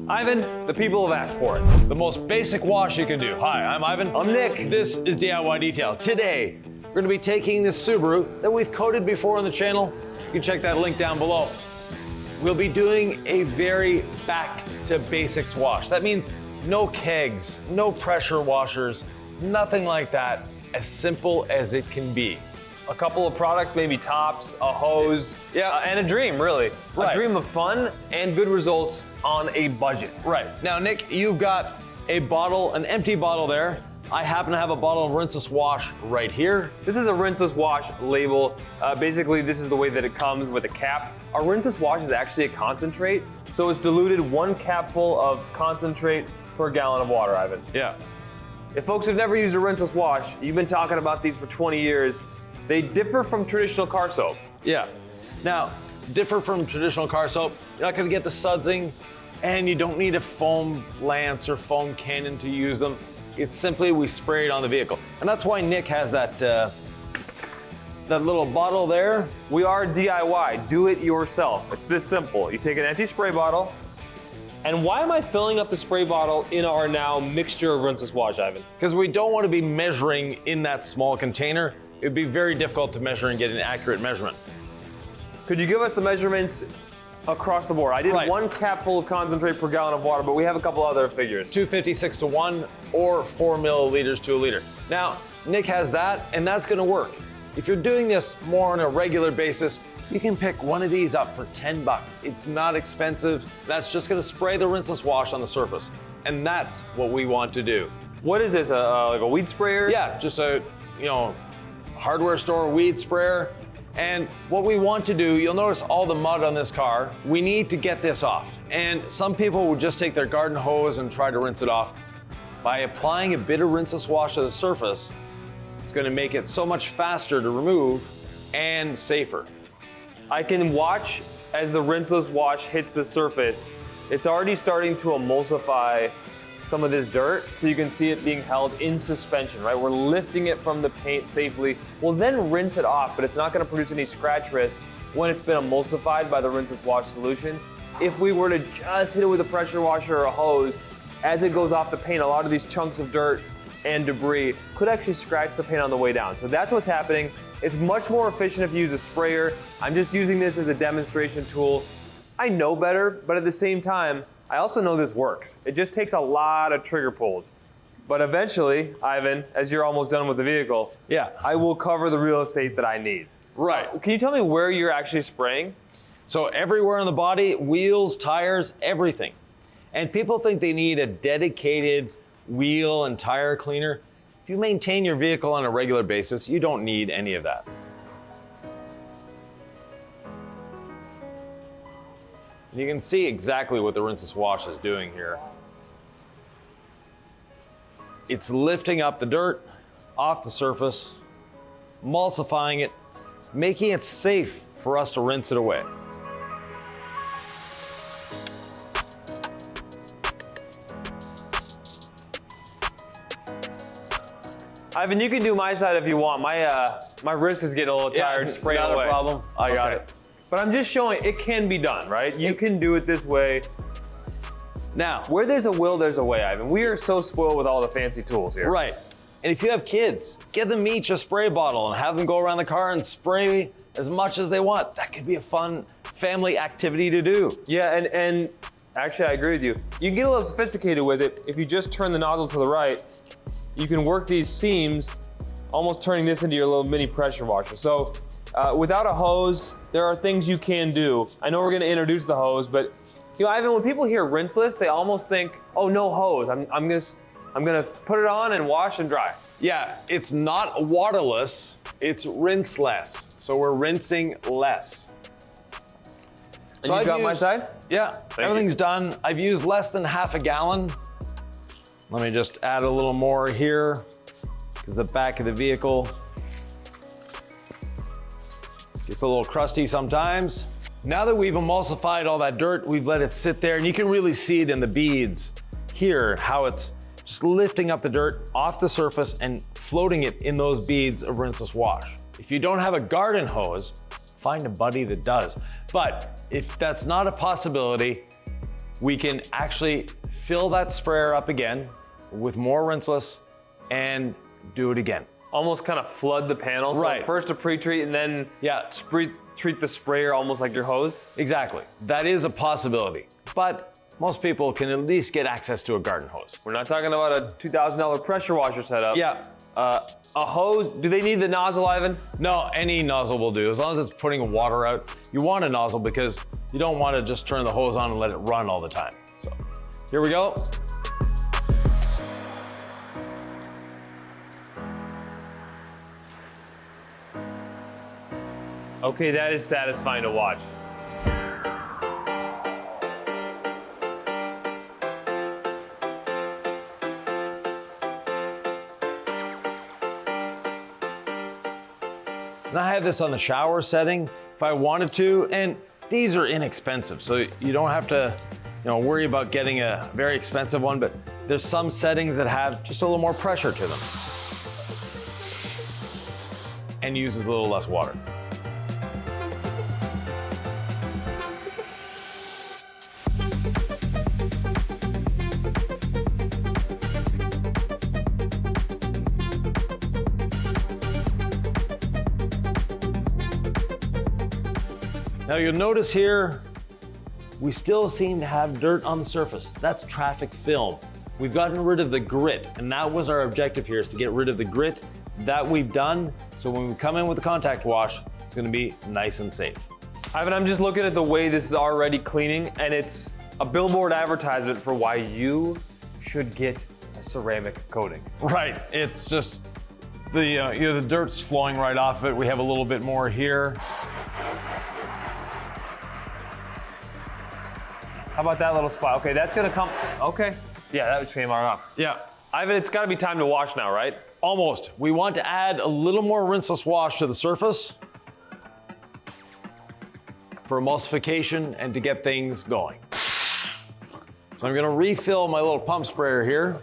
Ivan, the people have asked for it. The most basic wash you can do. Hi, I'm Ivan. I'm Nick. This is DIY Detail. Today, we're gonna be taking this Subaru that we've coated before on the channel. You can check that link down below. We'll be doing a very back to basics wash. That means no kegs, no pressure washers, nothing like that. As simple as it can be. A couple of products, maybe tops, a hose, and a dream, really. Right. A dream of fun and good results on a budget. Right. Now, Nick, you've got a bottle, an empty bottle there. I happen to have a bottle of rinseless wash right here. This is a rinseless wash label. Basically, this is the way that it comes with a cap. Our rinseless wash is actually a concentrate, so it's diluted 1 capful of concentrate per gallon of water, Ivan. Yeah. If folks have never used a rinseless wash, you've been talking about these for 20 years, they differ from traditional car soap. Yeah. Now, differ from traditional car soap, you're not gonna get the sudsing, and you don't need a foam lance or foam cannon to use them. It's simply we spray it on the vehicle. And that's why Nick has that little bottle there. We are DIY, do it yourself. It's this simple. You take an empty spray bottle, and why am I filling up the spray bottle in our now mixture of rinseless wash, Ivan? Because we don't want to be measuring in that small container. It would be very difficult to measure and get an accurate measurement. Could you give us the measurements across the board? I did Right. 1 capful of concentrate per gallon of water, but we have a couple other figures. 256 to 1 or 4 milliliters to a liter. Now, Nick has that, and that's gonna work. If you're doing this more on a regular basis, you can pick one of these up for 10 bucks. It's not expensive. That's just gonna spray the rinseless wash on the surface. And that's what we want to do. What is this, like a weed sprayer? Yeah, just a, hardware store weed sprayer. And what we want to do, you'll notice all the mud on this car. We need to get this off. And some people will just take their garden hose and try to rinse it off. By applying a bit of rinseless wash to the surface, it's gonna make it so much faster to remove and safer. I can watch as the rinseless wash hits the surface. It's already starting to emulsify some of this dirt, so you can see it being held in suspension, right? We're lifting it from the paint safely. We'll then rinse it off, but it's not gonna produce any scratch risk when it's been emulsified by the rinseless wash solution. If we were to just hit it with a pressure washer or a hose, as it goes off the paint, a lot of these chunks of dirt and debris could actually scratch the paint on the way down. So that's what's happening. It's much more efficient if you use a sprayer. I'm just using this as a demonstration tool. I know better, but at the same time, I also know this works. It just takes a lot of trigger pulls. But eventually, Ivan, as you're almost done with the vehicle, I will cover the real estate that I need. Right. Can you tell me where you're actually spraying? So everywhere on the body, wheels, tires, everything. And people think they need a dedicated wheel and tire cleaner. If you maintain your vehicle on a regular basis, you don't need any of that. You can see exactly what the rinseless wash is doing here. It's lifting up the dirt off the surface, emulsifying it, making it safe for us to rinse it away. Ivan, you can do my side if you want. My wrist is getting a little tired. Spray not away. a problem. I got it. But I'm just showing it can be done, right? You can do it this way. Now, Where there's a will, there's a way, Ivan. We are so spoiled with all the fancy tools here. right. And if you have kids, get them each a spray bottle and have them go around the car and spray as much as they want. That could be a fun family activity to do. Yeah, and actually I agree with you. You can get a little sophisticated with it. If you just turn the nozzle to the right, you can work these seams, almost turning this into your little mini pressure washer. So without a hose, there are things you can do. I know we're gonna introduce the hose, but Ivan, when people hear rinseless, they almost think, oh, no hose. I'm gonna put it on and wash and dry. Yeah, it's not waterless, it's rinseless. So we're rinsing less. And so you got my side? Yeah, everything's done. I've used less than half a gallon. Let me just add a little more here, because the back of the vehicle gets a little crusty sometimes. Now that we've emulsified all that dirt, we've let it sit there, and you can really see it in the beads here, how it's just lifting up the dirt off the surface and floating it in those beads of rinseless wash. If you don't have a garden hose, find a buddy that does. But if that's not a possibility, we can actually fill that sprayer up again with more rinseless and do it again. Almost kind of flood the panel. So Right. first a pre-treat and then treat the sprayer almost like your hose. Exactly. That is a possibility. But most people can at least get access to a garden hose. We're not talking about a $2,000 pressure washer setup. Yeah. A hose, do they need the nozzle, Ivan? No, any nozzle will do. As long as it's putting water out. You want a nozzle because you don't want to just turn the hose on and let it run all the time. So here we go. Okay, that is satisfying to watch. And I have this on the shower setting if I wanted to, and these are inexpensive, so you don't have to, worry about getting a very expensive one, but there's some settings that have just a little more pressure to them and uses a little less water. Now you'll notice here, we still seem to have dirt on the surface. That's traffic film. We've gotten rid of the grit, and that was our objective here, is to get rid of the grit. That we've done, so when we come in with the contact wash, it's gonna be nice and safe. Ivan, I'm just looking at the way this is already cleaning, and it's a billboard advertisement for why you should get a ceramic coating. Right, it's just, the dirt's flowing right off of it. We have a little bit more here. How about that little spot? Okay, that's gonna come, okay. Yeah, that just came right off. Yeah. Ivan, it's gotta be time to wash now, right? Almost. We want to add a little more rinseless wash to the surface for emulsification and to get things going. So I'm gonna refill my little pump sprayer here.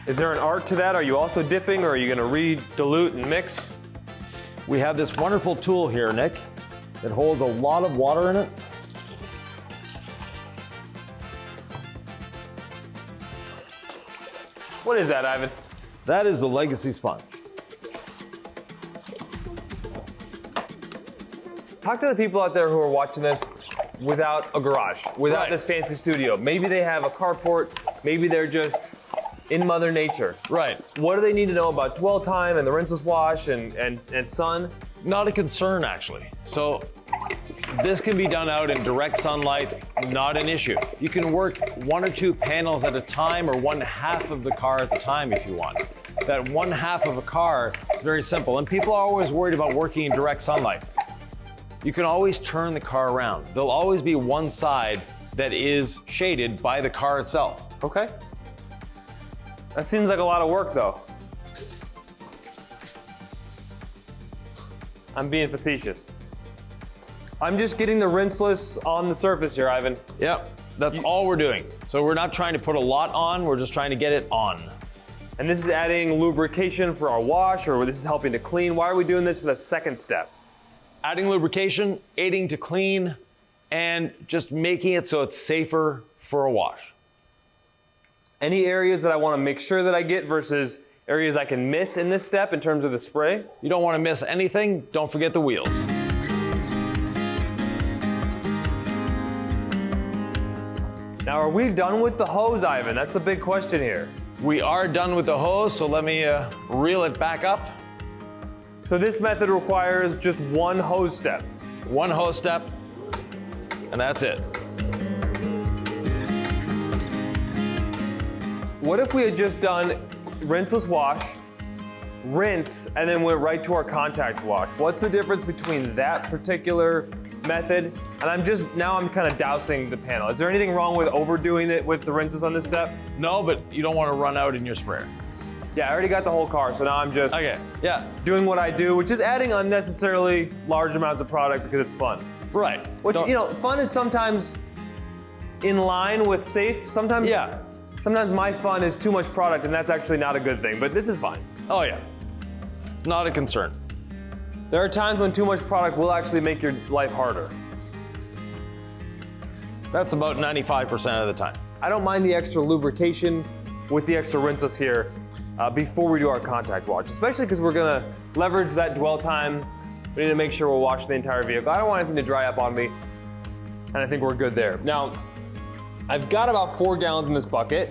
Is there an art to that? Are you also dipping, or are you gonna re-dilute and mix? We have this wonderful tool here, Nick. It holds a lot of water in it. What is that, Ivan? That is the Legacy sponge. Talk to the people out there who are watching this without a garage, without Right. this fancy studio. Maybe they have a carport, maybe they're just in Mother Nature. Right. What do they need to know about dwell time and the rinseless wash and sun? Not a concern, actually. So this can be done out in direct sunlight, not an issue. You can work 1 or 2 panels at a time, or 1/2 of the car at the time if you want. That 1/2 of a car is very simple, and people are always worried about working in direct sunlight. You can always turn the car around. There'll always be one side that is shaded by the car itself. Okay. That seems like a lot of work, though. I'm being facetious. I'm just getting the rinseless on the surface here, Ivan. Yep, that's all we're doing. So we're not trying to put a lot on, we're just trying to get it on. And this is adding lubrication for our wash, or this is helping to clean. Why are we doing this for the second step? Adding lubrication, aiding to clean, and just making it so it's safer for a wash. Any areas that I want to make sure that I get versus areas I can miss in this step in terms of the spray? You don't want to miss anything, don't forget the wheels. Now, are we done with the hose, Ivan? That's the big question here. We are done with the hose, so let me reel it back up. So this method requires just one hose step. One hose step, and that's it. What if we had just done rinseless wash, rinse, and then went right to our contact wash? What's the difference between that particular method? And I'm kind of dousing the panel. Is there anything wrong with overdoing it with the rinses on this step? No, but you don't want to run out in your sprayer. Yeah, I already got the whole car, so now I'm just doing what I do, which is adding unnecessarily large amounts of product because it's fun. Right. Which, fun is sometimes in line with safe. Sometimes my fun is too much product, and that's actually not a good thing, but this is fine. Oh yeah, not a concern. There are times when too much product will actually make your life harder. That's about 95% of the time. I don't mind the extra lubrication with the extra rinseless here before we do our contact wash, especially because we're gonna leverage that dwell time. We need to make sure we'll wash the entire vehicle. I don't want anything to dry up on me, and I think we're good there. Now, I've got about 4 gallons in this bucket,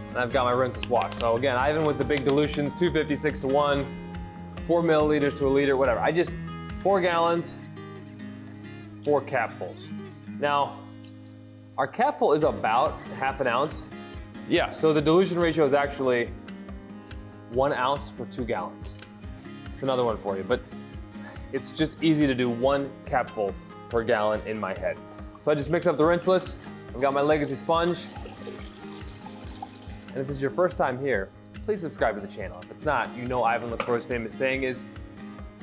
and I've got my rinseless wash. So again, Ivan with the big dilutions, 256 to 1, 4 milliliters to a liter, whatever. 4 gallons, 4 capfuls. Now, our capful is about ½ an ounce. Yeah. So the dilution ratio is actually 1 ounce per 2 gallons. It's another one for you, but it's just easy to do 1 capful per gallon in my head. So I just mix up the rinseless. I've got my Legacy sponge. And if this is your first time here, please subscribe to the channel. If it's not, you know Ivan LaCroix's famous saying is,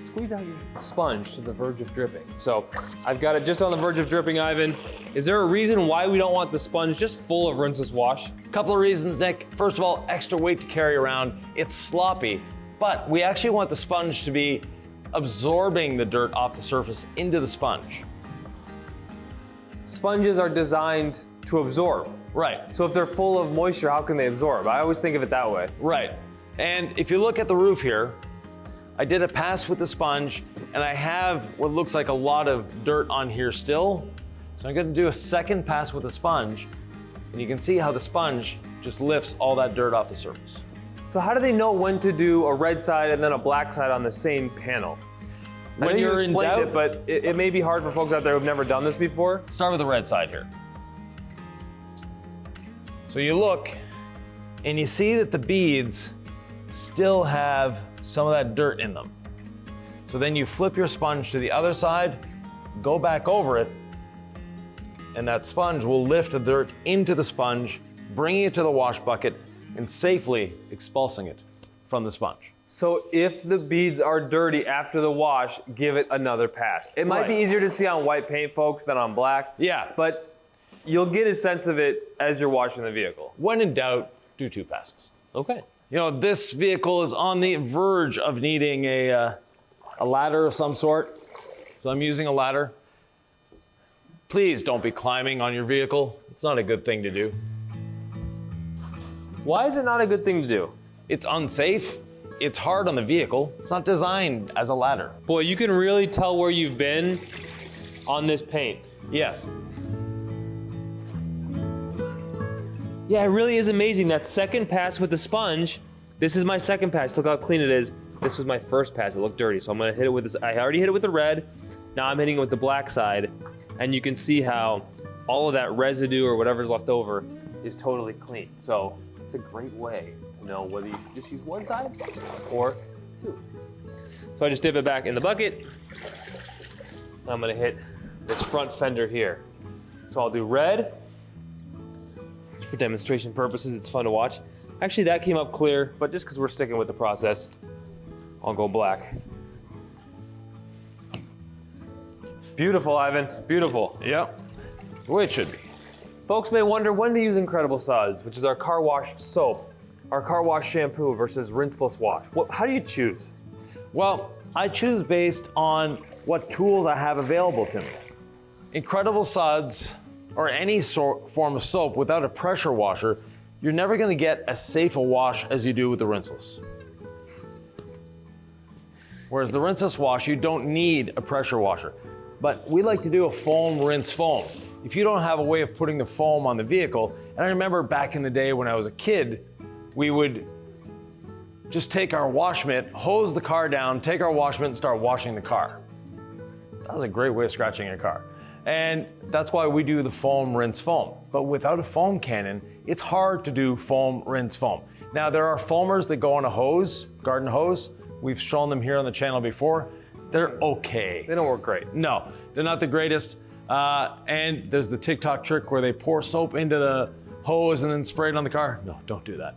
squeeze out your sponge to the verge of dripping. So I've got it just on the verge of dripping, Ivan. Is there a reason why we don't want the sponge just full of rinseless wash? Couple of reasons, Nick. First of all, extra weight to carry around. It's sloppy, but we actually want the sponge to be absorbing the dirt off the surface into the sponge. Sponges are designed to absorb. Right. So if they're full of moisture, how can they absorb? I always think of it that way. Right. And if you look at the roof here, I did a pass with the sponge, and I have what looks like a lot of dirt on here still. So I'm gonna do a second pass with the sponge, and you can see how the sponge just lifts all that dirt off the surface. So how do they know when to do a red side and then a black side on the same panel? I know you explained it, but it may be hard for folks out there who've never done this before. Start with the red side here. So you look, and you see that the beads still have some of that dirt in them. So then you flip your sponge to the other side, go back over it, and that sponge will lift the dirt into the sponge, bringing it to the wash bucket, and safely expulsing it from the sponge. So if the beads are dirty after the wash, give it another pass. It might be easier to see on white paint, folks, than on black. Yeah. But you'll get a sense of it as you're washing the vehicle. When in doubt, do 2 passes. Okay. You know, this vehicle is on the verge of needing a ladder of some sort. So I'm using a ladder. Please don't be climbing on your vehicle. It's not a good thing to do. Why is it not a good thing to do? It's unsafe. It's hard on the vehicle. It's not designed as a ladder. Boy, you can really tell where you've been on this paint. Yes. Yeah, it really is amazing. That second pass with the sponge, this is my second pass. Look how clean it is. This was my first pass. It looked dirty, so I'm gonna hit it with this. I already hit it with the red. Now I'm hitting it with the black side. And you can see how all of that residue or whatever's left over is totally clean. So it's a great way to know whether you should just use one side or 2. So I just dip it back in the bucket. I'm gonna hit this front fender here. So I'll do red. For demonstration purposes, it's fun to watch. Actually, that came up clear, but just because we're sticking with the process, I'll go black. Beautiful, Ivan, beautiful. Yep. The way it should be. Folks may wonder when to use Incredible Suds, which is our car wash soap, our car wash shampoo versus rinseless wash. How do you choose? Well, I choose based on what tools I have available to me. Incredible Suds, or any form of soap without a pressure washer, you're never gonna get as safe a wash as you do with the rinseless. Whereas the rinseless wash, you don't need a pressure washer. But we like to do a foam rinse foam. If you don't have a way of putting the foam on the vehicle, and I remember back in the day when I was a kid, we would just take our wash mitt, hose the car down, take our wash mitt and start washing the car. That was a great way of scratching a car. And that's why we do the foam rinse foam. But without a foam cannon, it's hard to do foam rinse foam. Now there are foamers that go on a hose, garden hose. We've shown them here on the channel before. They're okay. They don't work great. No, they're not the greatest. And there's the TikTok trick where they pour soap into the hose and then spray it on the car. No, don't do that.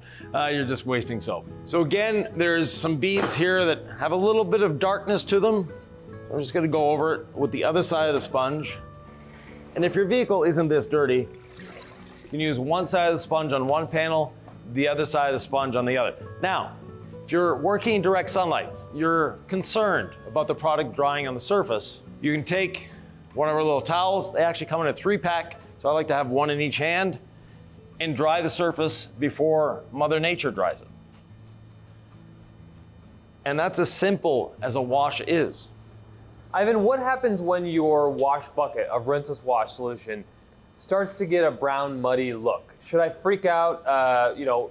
You're just wasting soap. So again, there's some beads here that have a little bit of darkness to them. I'm just gonna go over it with the other side of the sponge. And if your vehicle isn't this dirty, you can use one side of the sponge on one panel, the other side of the sponge on the other. Now, if you're working in direct sunlight, you're concerned about the product drying on the surface, you can take one of our little towels. They actually come in a 3-pack, So I like to have one in each hand and dry the surface before Mother Nature dries it. And that's as simple as a wash is. Ivan, what happens when your wash bucket of rinseless wash solution starts to get a brown, muddy look? Should I freak out,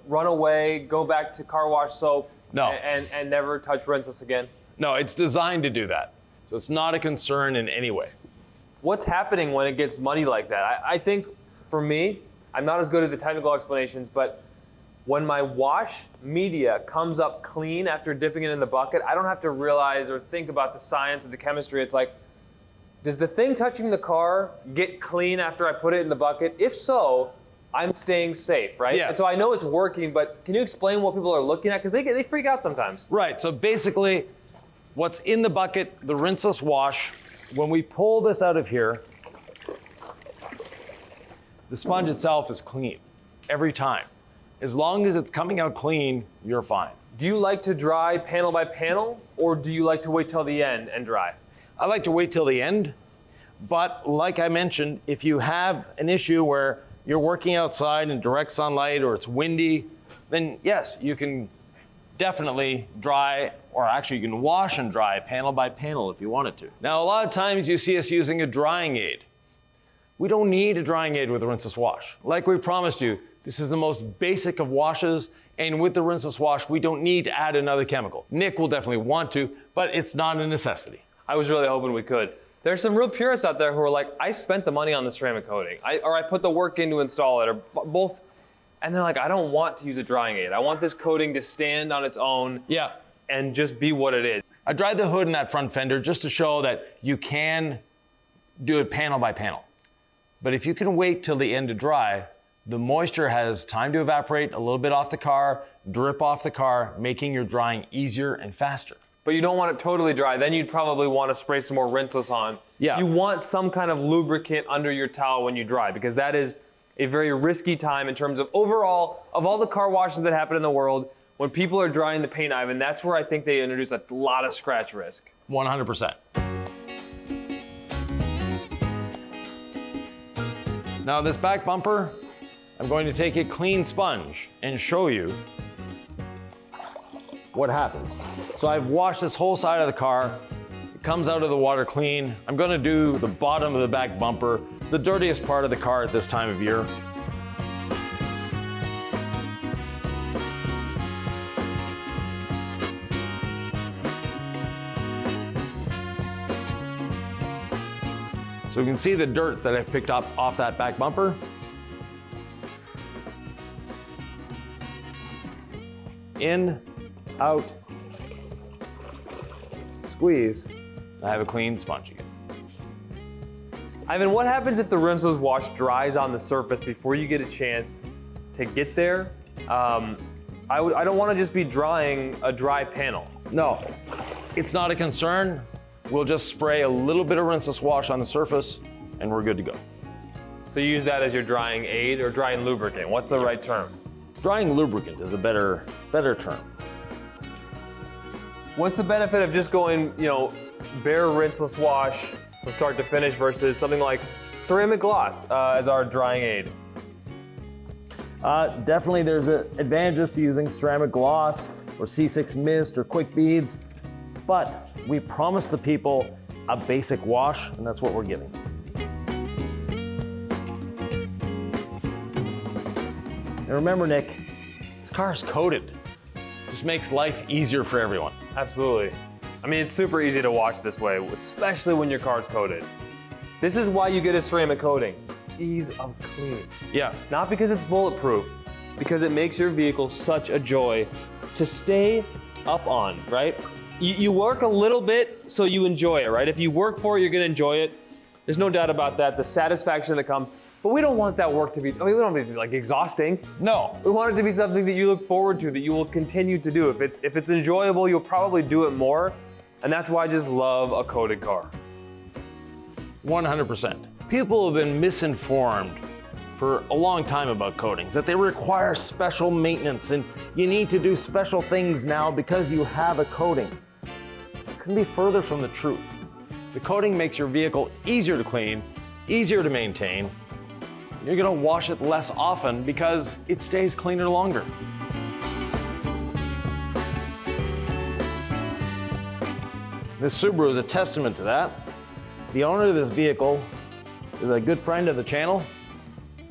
run away, go back to car wash soap, No. and never touch rinseless again? No, it's designed to do that. So it's not a concern in any way. What's happening when it gets muddy like that? I think, for me, I'm not as good at the technical explanations, but when my wash media comes up clean after dipping it in the bucket, I don't have to realize or think about the science or the chemistry. It's like, does the thing touching the car get clean after I put it in the bucket? If so, I'm staying safe, right? Yes. And so I know it's working, but can you explain what people are looking at? Because they freak out sometimes. Right, so basically, what's in the bucket, the rinseless wash, when we pull this out of here, the sponge itself is clean every time. As long as it's coming out clean, you're fine. Do you like to dry panel by panel, or do you like to wait till the end and dry? I like to wait till the end, but like I mentioned, if you have an issue where you're working outside in direct sunlight or it's windy, then yes, you can definitely dry, or actually you can wash and dry panel by panel if you wanted to. Now, a lot of times you see us using a drying aid. We don't need a drying aid with a rinseless wash. Like we promised you, this is the most basic of washes, and with the rinseless wash, we don't need to add another chemical. Nick will definitely want to, but it's not a necessity. I was really hoping we could. There's some real purists out there who are like, I spent the money on the ceramic coating, or I put the work in to install it, or both, and they're like, I don't want to use a drying aid. I want this coating to stand on its own and just be what it is. I dried the hood in that front fender just to show that you can do it panel by panel. But if you can wait till the end to dry, the moisture has time to evaporate a little bit off the car, drip off the car, making your drying easier and faster. But you don't want it totally dry. Then you'd probably want to spray some more rinseless on. Yeah. You want some kind of lubricant under your towel when you dry, because that is a very risky time in terms of overall, of all the car washes that happen in the world, when people are drying the paint, Ivan, that's where I think they introduce a lot of scratch risk. 100%. Now this back bumper, I'm going to take a clean sponge and show you what happens. So I've washed this whole side of the car. It comes out of the water clean. I'm gonna do the bottom of the back bumper, the dirtiest part of the car at this time of year. So you can see the dirt that I've picked up off that back bumper. In, out, squeeze, I have a clean sponge again. Ivan, what happens if the rinseless wash dries on the surface before you get a chance to get there? I don't want to just be drying a dry panel. No, it's not a concern. We'll just spray a little bit of rinseless wash on the surface and we're good to go. So you use that as your drying aid or drying lubricant. What's the right term? Drying lubricant is a better term. What's the benefit of just going, bare rinseless wash from start to finish versus something like ceramic gloss as our drying aid? Definitely there's advantages to using ceramic gloss or C6 mist or quick beads, but we promised the people a basic wash, and that's what we're giving. And remember, Nick, this car is coated. Just makes life easier for everyone. Absolutely. I mean, it's super easy to wash this way, especially when your car's coated. This is why you get a ceramic coating. Ease of cleaning. Yeah. Not because it's bulletproof, because it makes your vehicle such a joy to stay up on, right? You work a little bit so you enjoy it, right? If you work for it, you're gonna enjoy it. There's no doubt about that, the satisfaction that comes. But we don't want that work to be, we don't want it to be like exhausting. No. We want it to be something that you look forward to, that you will continue to do. If it's enjoyable, you'll probably do it more. And that's why I just love a coated car. 100%. People have been misinformed for a long time about coatings, that they require special maintenance and you need to do special things now because you have a coating. It couldn't be further from the truth. The coating makes your vehicle easier to clean, easier to maintain, you're gonna wash it less often because it stays cleaner longer. This Subaru is a testament to that. The owner of this vehicle is a good friend of the channel,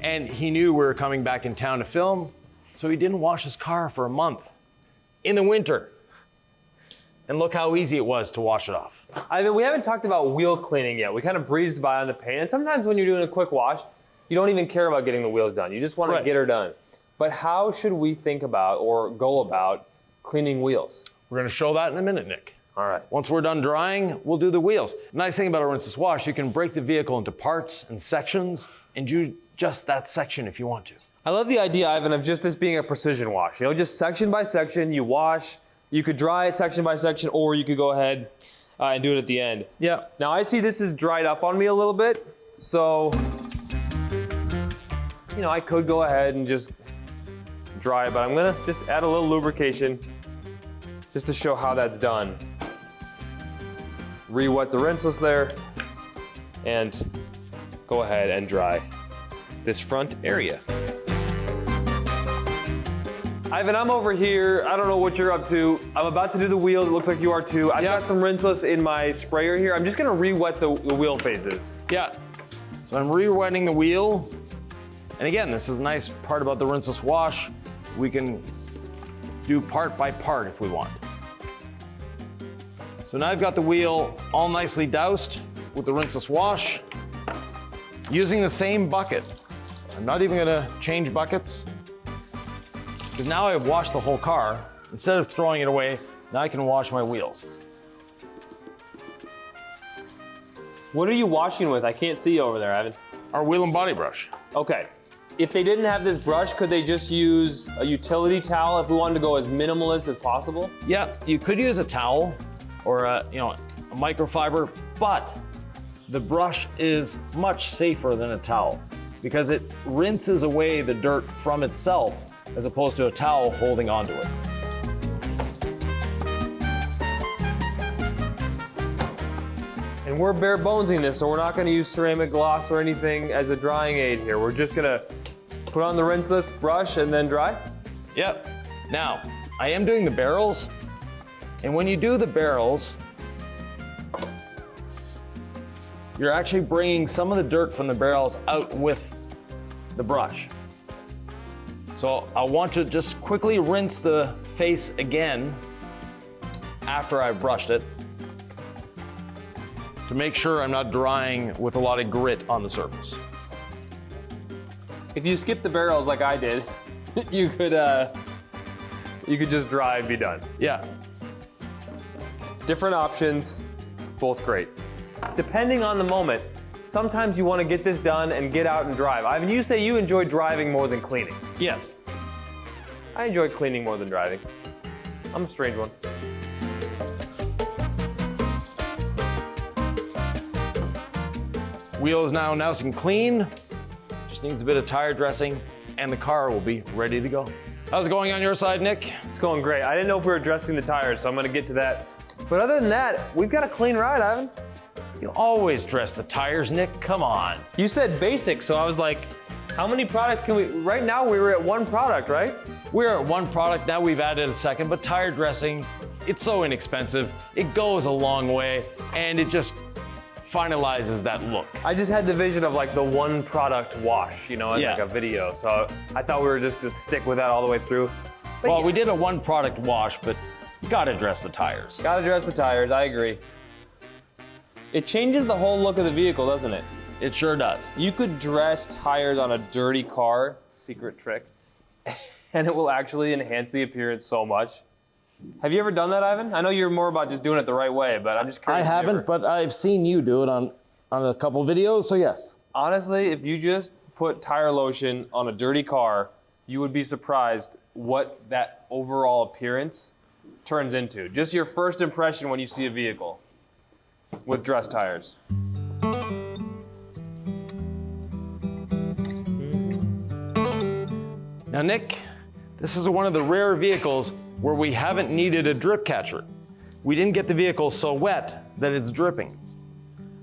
and he knew we were coming back in town to film, so he didn't wash his car for a month in the winter. And look how easy it was to wash it off. Ivan, we haven't talked about wheel cleaning yet. We kind of breezed by on the paint, and sometimes when you're doing a quick wash, you don't even care about getting the wheels done. You just want to get her done. But how should we think about or go about cleaning wheels? We're gonna show that in a minute, Nick. All right. Once we're done drying, we'll do the wheels. The nice thing about a rinseless wash, you can break the vehicle into parts and sections and do just that section if you want to. I love the idea, Ivan, of just this being a precision wash. You know, just section by section, you wash. You could dry it section by section, or you could go ahead and do it at the end. Yeah. Now I see this is dried up on me a little bit, so you know, I could go ahead and just dry it, but I'm gonna just add a little lubrication just to show how that's done. Re-wet the rinseless there, and go ahead and dry this front area. Ivan, I'm over here. I don't know what you're up to. I'm about to do the wheels. It looks like you are too. I've got some rinseless in my sprayer here. I'm just gonna re-wet the wheel faces. Yeah. So I'm re-wetting the wheel. And again, this is a nice part about the rinseless wash. We can do part by part if we want. So now I've got the wheel all nicely doused with the rinseless wash using the same bucket. I'm not even gonna change buckets because now I've washed the whole car. Instead of throwing it away, now I can wash my wheels. What are you washing with? I can't see you over there, Ivan. Our wheel and body brush. Okay. If they didn't have this brush, could they just use a utility towel if we wanted to go as minimalist as possible? Yeah, you could use a towel or a microfiber, but the brush is much safer than a towel because it rinses away the dirt from itself as opposed to a towel holding onto it. And we're bare bonesing this, so we're not gonna use ceramic gloss or anything as a drying aid here. We're just gonna put on the rinseless brush and then dry? Yep. Now, I am doing the barrels, and when you do the barrels, you're actually bringing some of the dirt from the barrels out with the brush. So I want to just quickly rinse the face again after I've brushed it to make sure I'm not drying with a lot of grit on the surface. If you skip the barrels like I did, you could just dry and be done. Yeah. Different options, both great. Depending on the moment, sometimes you want to get this done and get out and drive. Ivan, you say you enjoy driving more than cleaning. Yes. I enjoy cleaning more than driving. I'm a strange one. Wheel is now nice and clean. Just needs a bit of tire dressing and the car will be ready to go. How's it going on your side, Nick? It's going great. I didn't know if we were dressing the tires, so I'm gonna get to that. But other than that, we've got a clean ride, Ivan. You always dress the tires, Nick. Come on. You said basic, so I was like, how many products can we, right now we were at one product, right? We're at one product, now we've added a second, but tire dressing, it's so inexpensive. It goes a long way, and it just finalizes that look. I just had the vision of like the one product wash, you know, as Yeah. like a video. So I thought we were just to stick with that all the way through. But Well, yeah. we did a one product wash, but you gotta dress the tires. Gotta dress the tires, I agree. It changes the whole look of the vehicle, doesn't it? It sure does. You could dress tires on a dirty car, secret trick, and it will actually enhance the appearance so much. Have you ever done that, Ivan? I know you're more about just doing it the right way, but I'm just I curious. if you haven't, ever- but I've seen you do it on a couple videos, so yes. Honestly, if you just put tire lotion on a dirty car, you would be surprised what that overall appearance turns into. Just your first impression when you see a vehicle with dressed tires. Now, Nick, this is one of the rare vehicles where we haven't needed a drip catcher. We didn't get the vehicle so wet that it's dripping.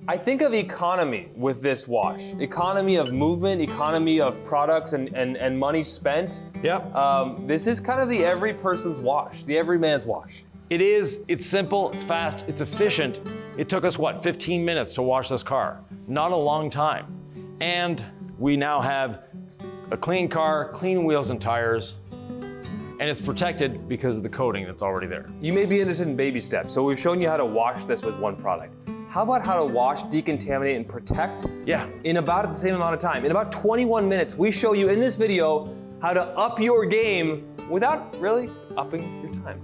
I think of economy with this wash. Economy of movement, economy of products and money spent. Yep. This is kind of the every person's wash, the everyman's wash. It is, it's simple, it's fast, it's efficient. It took us, what, 15 minutes to wash this car? Not a long time. And we now have a clean car, clean wheels and tires, and it's protected because of the coating that's already there. You may be interested in baby steps, so we've shown you how to wash this with one product. How about how to wash, decontaminate, and protect? Yeah. In about the same amount of time. In about 21 minutes, we show you in this video how to up your game without really upping your time.